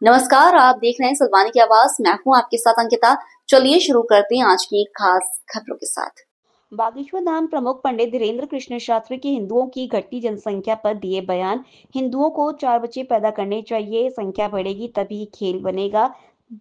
नमस्कार, आप देख रहे हैं सलवानी की आवाज। मैं हूं आपके साथ अंकिता। चलिए शुरू करते हैं आज की खास खबरों के साथ। बागेश्वर धाम प्रमुख पंडित धीरेन्द्र कृष्ण शास्त्री की हिंदुओं की घटती जनसंख्या पर दिए बयान। हिंदुओं को 4 बच्चे पैदा करने चाहिए, संख्या बढ़ेगी तभी खेल बनेगा।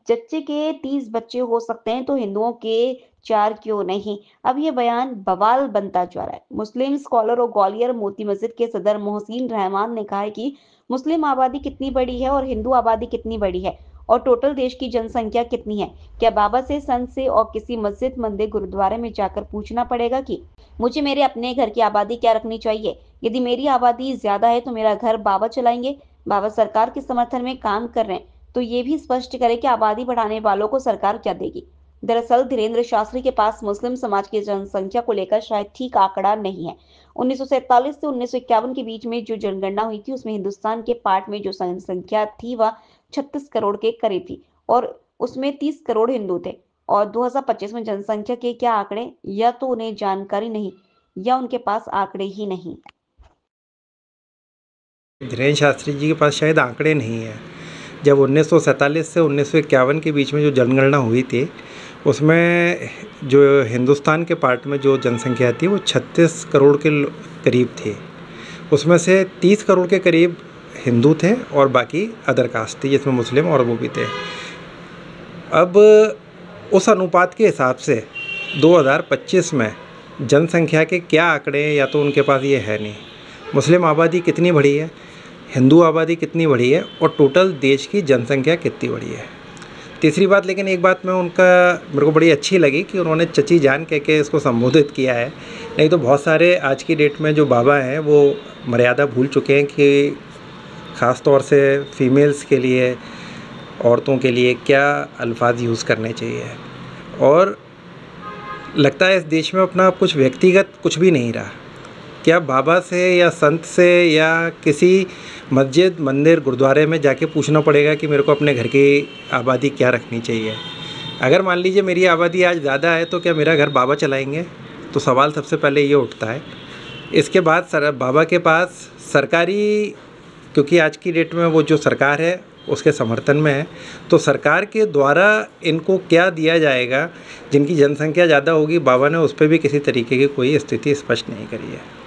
जच्चे के 30 बच्चे हो सकते हैं तो हिंदुओं के 4 क्यों नहीं। अब ये बयान बवाल बनता जा रहा है। मुस्लिम स्कॉलर और ग्वालियर मोती मस्जिद के सदर मोहसिन रहमान ने कहा है कि मुस्लिम आबादी कितनी बड़ी है और हिंदू आबादी कितनी बड़ी है और टोटल देश की जनसंख्या कितनी है। क्या बाबा से, संत से और किसी मस्जिद, मंदिर, गुरुद्वारे में जाकर पूछना पड़ेगा कि मुझे मेरे अपने घर की आबादी क्या रखनी चाहिए? यदि मेरी आबादी ज्यादा है तो मेरा घर बाबा चलाएंगे। बाबा सरकार के समर्थन में काम कर रहे हैं तो ये भी स्पष्ट करे कि आबादी बढ़ाने वालों को सरकार क्या देगी। दरअसल धीरेन्द्र शास्त्री के पास मुस्लिम समाज की जनसंख्या को लेकर शायद ठीक आंकड़ा नहीं है। 1947 से 1951 के बीच में जो जनगणना हुई थी उसमें हिंदुस्तान के पार्ट में जो जनसंख्या थी वह 36 करोड़ के करीब थी और उसमें 30 करोड़ हिंदू थे। और 2025 में जनसंख्या के क्या आंकड़े, या तो उन्हें जानकारी नहीं या उनके पास आंकड़े ही नहीं। धीरेन्द्र शास्त्री जी के पास शायद आंकड़े नहीं है। जब 1947 से 1951 के बीच में जो जनगणना हुई थी उसमें जो हिंदुस्तान के पार्ट में जो जनसंख्या थी वो 36 करोड़ के करीब थी। उसमें से 30 करोड़ के करीब हिंदू थे और बाकी अदर कास्ट थी जिसमें मुस्लिम और वो भी थे। अब उस अनुपात के हिसाब से 2025 में जनसंख्या के क्या आंकड़े हैं या तो उनके पास ये है नहीं। मुस्लिम आबादी कितनी बढ़ी है, हिंदू आबादी कितनी बढ़ी है और टोटल देश की जनसंख्या कितनी बढ़ी है। तीसरी बात, लेकिन एक बात में उनका मेरे को बड़ी अच्छी लगी कि उन्होंने चची जान कह के इसको संबोधित किया है। नहीं तो बहुत सारे आज की डेट में जो बाबा हैं वो मर्यादा भूल चुके हैं कि ख़ास तौर से फीमेल्स के लिए, औरतों के लिए क्या अल्फाज यूज़ करने चाहिए। और लगता है इस देश में अपना कुछ व्यक्तिगत कुछ भी नहीं रहा। क्या बाबा से या संत से या किसी मस्जिद, मंदिर, गुरुद्वारे में जाके पूछना पड़ेगा कि मेरे को अपने घर की आबादी क्या रखनी चाहिए? अगर मान लीजिए मेरी आबादी आज ज़्यादा है तो क्या मेरा घर बाबा चलाएंगे? तो सवाल सबसे पहले ये उठता है। इसके बाद बाबा के पास सरकारी, क्योंकि आज की डेट में वो जो सरकार है उसके समर्थन में है, तो सरकार के द्वारा इनको क्या दिया जाएगा? जिनकी जनसंख्या ज़्यादा होगी, बाबा ने उस पर भी किसी तरीके की कोई स्थिति स्पष्ट नहीं करी है।